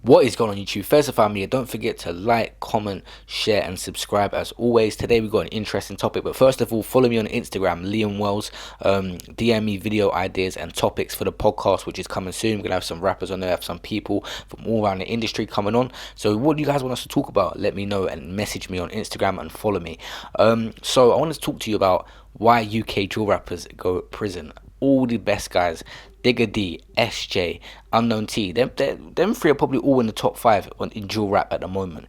What is going on YouTube? Fesify me. Don't forget to like, comment, share and subscribe as always. Today we got an interesting topic, but first of all, follow me on Instagram, Liam Wells. DM me video ideas and topics for the podcast, which is coming soon. We're gonna have some rappers on there, have some people from all around the industry coming on. So what do you guys want us to talk about? Let me know and message me on Instagram and follow me. So I want to talk to you about why UK drill rappers go to prison. All the best guys, Digger D, SJ, Unknown T, them three are probably all in the top 5 in drill rap at the moment.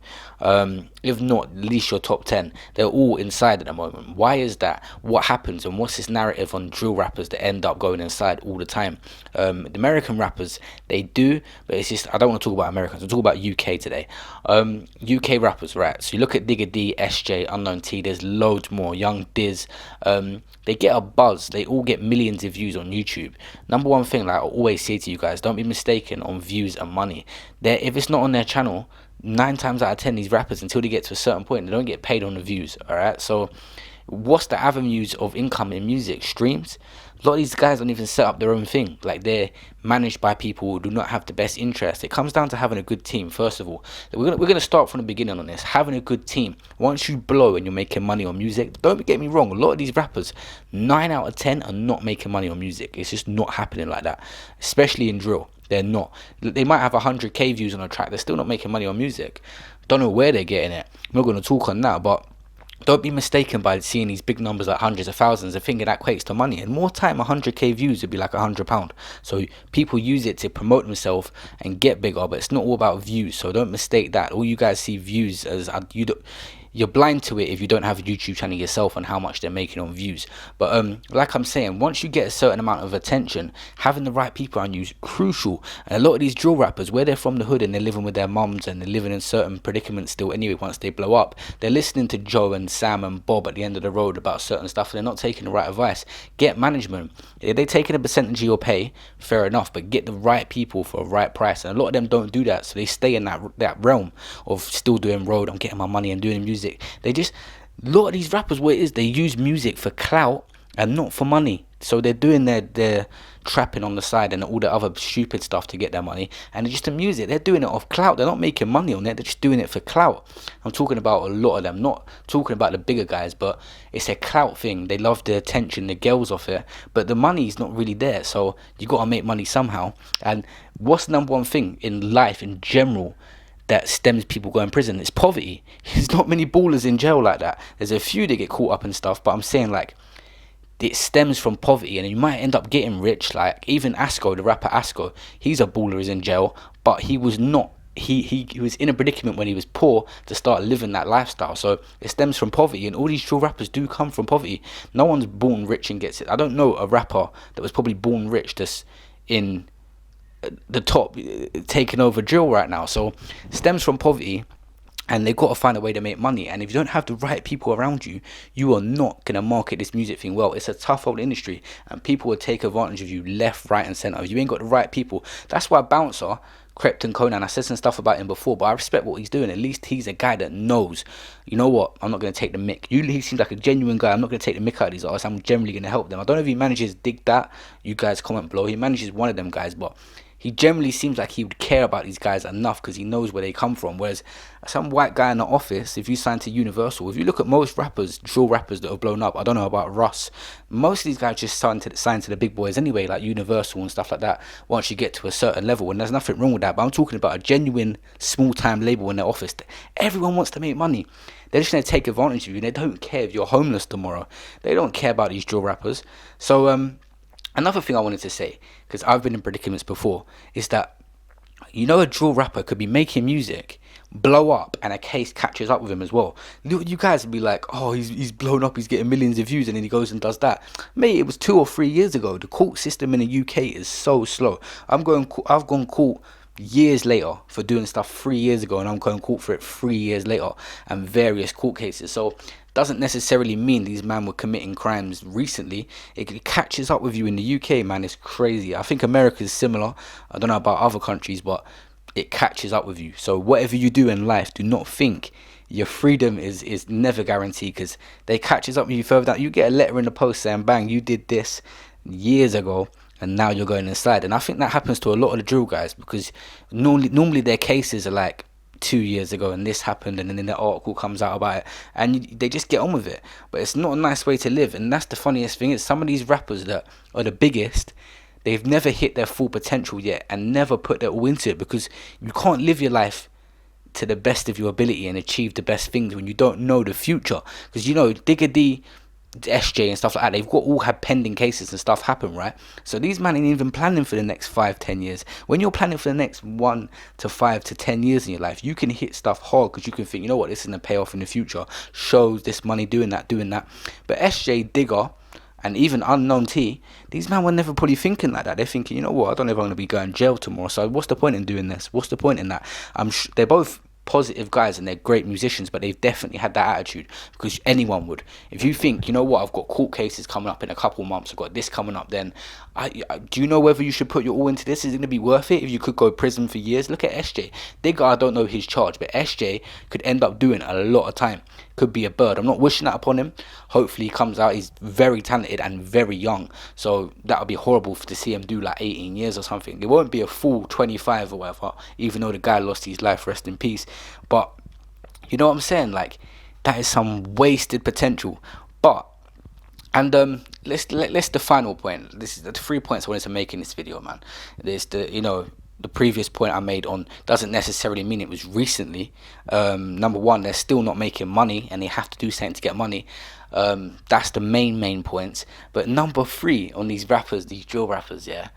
If not, at least your top 10. They're all inside at the moment. Why is that? What happens? And what's this narrative on drill rappers that end up going inside all the time? The American rappers, they do, but it's just, I don't want to talk about Americans. I'll talk about UK today. UK rappers, right? So you look at Digger D, SJ, Unknown T, there's loads more. Young Diz, they get a buzz. They all get millions of views on YouTube. Number one thing, like I always say to you guys, don't be mistaken on views and money. If it's not on their channel, 9 times out of 10 these rappers, until they get to a certain point, they don't get paid on the views. All right, so what's the avenues of income in music? Streams. A lot of these guys don't even set up their own thing. Like, they're managed by people who do not have the best interest. It comes down to having a good team. First of all, we're gonna start from the beginning on this. Having a good team. Once you blow and you're making money on music, don't get me wrong, a lot of these rappers, 9 out of 10 are not making money on music. It's just not happening like that, especially in drill. They're not. They might have 100k views on a track, they're still not making money on music. Don't know where they're getting it. I'm not going to talk on that, but don't be mistaken by seeing these big numbers like hundreds of thousands and thinking that equates to money. And more time, 100k views would be like £100. So people use it to promote themselves and get bigger, but it's not all about views. So don't mistake that. All you guys see views as you're blind to it if you don't have a YouTube channel yourself and how much they're making on views. But like I'm saying, once you get a certain amount of attention, having the right people around you is crucial. And a lot of these drill rappers, where they're from the hood and they're living with their mums and they're living in certain predicaments still anyway, once they blow up, they're listening to Joe and Sam and Bob at the end of the road about certain stuff and they're not taking the right advice. Get management. If they're taking a percentage of your pay, fair enough, but get the right people for a right price. And a lot of them don't do that, so they stay in that realm of still doing road, I'm getting my money and doing music. They just, a lot of these rappers, what it is, they use music for clout and not for money. So they're doing their trapping on the side and all the other stupid stuff to get their money, and just the music, they're doing it off clout. They're not making money on it, they're just doing it for clout. I'm talking about a lot of them, not talking about the bigger guys, but it's a clout thing. They love the attention, the girls off it, but the money's not really there. So you got to make money somehow. And what's the number one thing in life in general that stems people going to prison? It's poverty. There's not many ballers in jail like that. There's a few that get caught up and stuff, but I'm saying, like, it stems from poverty, and you might end up getting rich. Like, even Asko, the rapper Asko, he's a baller, is in jail, but he was not. He was in a predicament when he was poor to start living that lifestyle. So it stems from poverty, and all these true rappers do come from poverty. No one's born rich and gets it. I don't know a rapper that was probably born rich that's in the top taking over drill right now. So it stems from poverty, and they've got to find a way to make money. And if you don't have the right people around you, you are not going to market this music thing well. It's a tough old industry, and people will take advantage of you left, right and centre. If you ain't got the right people, that's why Bouncer crept and Conan, I said some stuff about him before, but I respect what he's doing. At least he's a guy that knows, you know what, I'm not going to take the mick. He seems like a genuine guy. I'm not going to take the mick out of these artists. I'm generally going to help them. I don't know if he manages Dig That. You guys comment below. He manages one of them guys, but he generally seems like he would care about these guys enough because he knows where they come from. Whereas some white guy in the office, if you sign to Universal, if you look at most rappers, drill rappers that have blown up, I don't know about Russ, most of these guys just sign to the big boys anyway, like Universal and stuff like that, once you get to a certain level. And there's nothing wrong with that, but I'm talking about a genuine small-time label in their office. Everyone wants to make money. They're just going to take advantage of you. They don't care if you're homeless tomorrow. They don't care about these drill rappers. So, another thing I wanted to say, because I've been in predicaments before, is that, you know, a drill rapper could be making music, blow up, and a case catches up with him as well. You guys would be like, oh, he's blown up, he's getting millions of views, and then he goes and does that. Mate, it was 2 or 3 years ago. The court system in the UK is so slow. I've gone court years later for doing stuff 3 years ago, and I'm going to court for it 3 years later, and various court cases. So doesn't necessarily mean these men were committing crimes recently. It catches up with you in the UK, man. It's crazy. I think America is similar. I don't know about other countries, but it catches up with you. So whatever you do in life, do not think your freedom is never guaranteed, because they catches up with you further down. You get a letter in the post saying, bang, you did this years ago, and now you're going inside. And I think that happens to a lot of the drill guys, because normally their cases are like 2 years ago and this happened, and then the article comes out about it, and they just get on with it. But it's not a nice way to live. And that's the funniest thing, is some of these rappers that are the biggest, they've never hit their full potential yet and never put their all into it, because you can't live your life to the best of your ability and achieve the best things when you don't know the future. Because Digger D, SJ and stuff like that, they've all had pending cases and stuff happen, right? So these men ain't even planning for the next 5-10 years. When you're planning for the next 1 to 5 to 10 years in your life, you can hit stuff hard, because you can think, you know what, this is gonna pay off in the future, shows this money, doing that. But SJ, Digger, and even Unknown T, these men were never probably thinking like that. They're thinking, you know what, I don't know if I'm going to be going to jail tomorrow, so what's the point in doing this? What's the point in that? They're both positive guys and they're great musicians, but they've definitely had that attitude, because anyone would. If you think, you know what, I've got court cases coming up in a couple months, I've got this coming up, then do you know whether you should put your all into this? Is it going to be worth it if you could go to prison for years? Look at SJ. Digger, I don't know his charge, but SJ could end up doing a lot of time. Could be a bird. I'm not wishing that upon him. Hopefully he comes out. He's very talented and very young, so that would be horrible to see him do like 18 years or something. It won't be a full 25 or whatever, even though the guy lost his life, rest in peace. But you know what I'm saying, like, that is some wasted potential. But let's the final point. This is the 3 points I wanted to make in this video, man. There's the previous point I made on doesn't necessarily mean it was recently. Number one, they're still not making money and they have to do something to get money. That's the main points. But number 3 on these rappers, these drill rappers, yeah.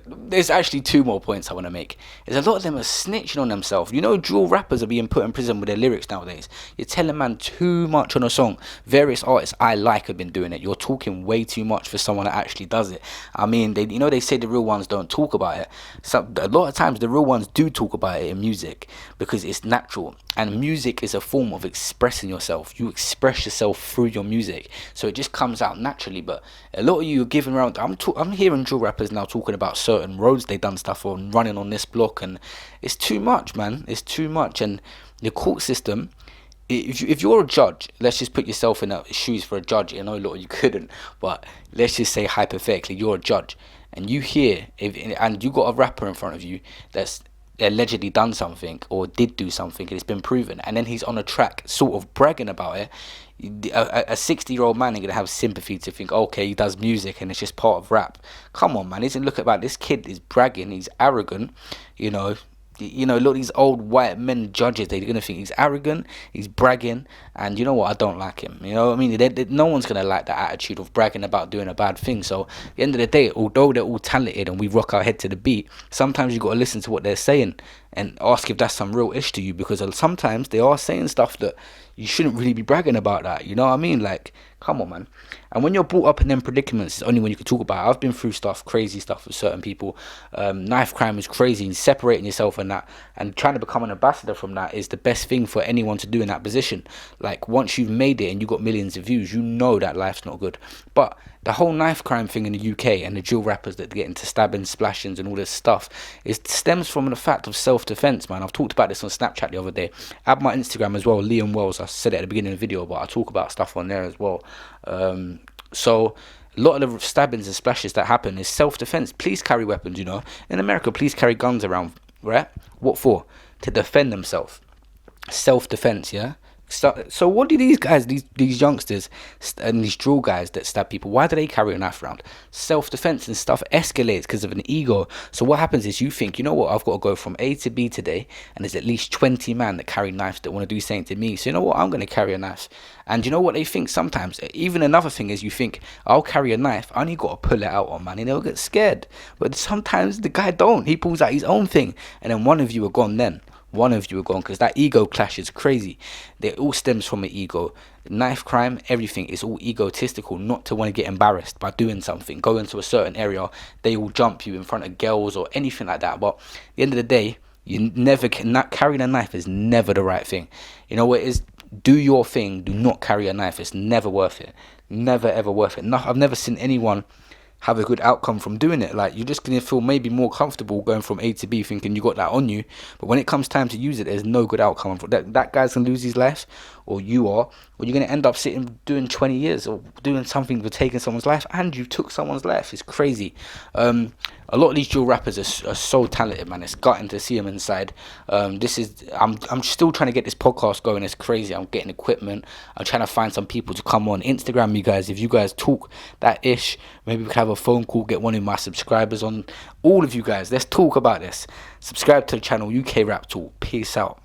There's actually 2 more points I want to make. Is a lot of them are snitching on themselves. Drill rappers are being put in prison with their lyrics nowadays. You're telling man too much on a song. Various artists I like have been doing it. You're talking way too much for someone that actually does it. I mean, they say the real ones don't talk about it. So a lot of times the real ones do talk about it in music, because it's natural. And music is a form of expressing yourself. You express yourself through your music, so it just comes out naturally. But a lot of you are giving around. I'm hearing drill rappers now talking about certain roads they done stuff on, running on this block, and it's too much, man. It's too much. And the court system, if you're a judge, let's just put yourself in the shoes for a judge. I know a lot of you couldn't, but let's just say hypothetically you're a judge and you hear and you got a rapper in front of you that's allegedly done something or did do something and it's been proven, and then he's on a track sort of bragging about it. A 60-year-old man ain't gonna have sympathy to think, okay, he does music and it's just part of rap. Come on, man. Isn't look about this kid is bragging, he's arrogant, look at these old white men judges. They're gonna think he's arrogant, he's bragging, and you know what? I don't like him. You know what I mean? No one's gonna like that attitude of bragging about doing a bad thing. So at the end of the day, although they're all talented and we rock our head to the beat, sometimes you gotta listen to what they're saying and ask if that's some real ish to you, because sometimes they are saying stuff that you shouldn't really be bragging about that. You know what I mean? Like, come on, man. And when you're brought up in them predicaments, it's only when you can talk about it. I've been through crazy stuff with certain people. Knife crime is crazy, and separating yourself and that, and trying to become an ambassador from that is the best thing for anyone to do in that position. Like, once you've made it and you got millions of views, you know that life's not good. But the whole knife crime thing in the UK and the drill rappers that get into stabbings, splashings and all this stuff, it stems from the fact of self-defense, man. I've talked about this on Snapchat the other day. Add my Instagram as well, Liam Wells. I said it at the beginning of the video, but I talk about stuff on there as well. So a lot of the stabbings and splashes that happen is self-defense. Please carry weapons, In America, please carry guns around, right? What for? To defend themselves. Self-defense, yeah? So what do these guys, these youngsters and these drill guys that stab people, why do they carry a knife around? Self-defense and stuff escalates because of an ego. So what happens is you think, you know what, I've got to go from A to B today, and there's at least 20 men that carry knives that want to do something to me. So you know what, I'm going to carry a knife. And you know what they think sometimes? Even another thing is you think, I'll carry a knife, I only got to pull it out on man, and they'll get scared. But sometimes the guy don't. He pulls out his own thing, and then one of you are gone then. One of you are gone, because that ego clash is crazy. It all stems from an ego. Knife crime, everything is all egotistical, not to want to get embarrassed by doing something. Go into a certain area, they will jump you in front of girls or anything like that. But at the end of the day, you never can. Not carrying a knife is never the right thing. You know what it is? Do your thing. Do not carry a knife. It's never worth it. Never ever worth it. No, I've never seen anyone have a good outcome from doing it. Like, you're just gonna feel maybe more comfortable going from A to B, thinking you got that on you. But when it comes time to use it, there's no good outcome. That guy's gonna lose his life, or you are, or you're gonna end up sitting doing 20 years or doing something for taking someone's life, and you took someone's life. It's crazy. A lot of these drill rappers are so talented, man. It's gutting to see them inside. I'm still trying to get this podcast going. It's crazy. I'm getting equipment. I'm trying to find some people to come on Instagram. You guys, if you guys talk that ish, maybe we can have a phone call, get one of my subscribers on. All of you guys, let's talk about this. Subscribe to the channel, UK Rap Talk. Peace out.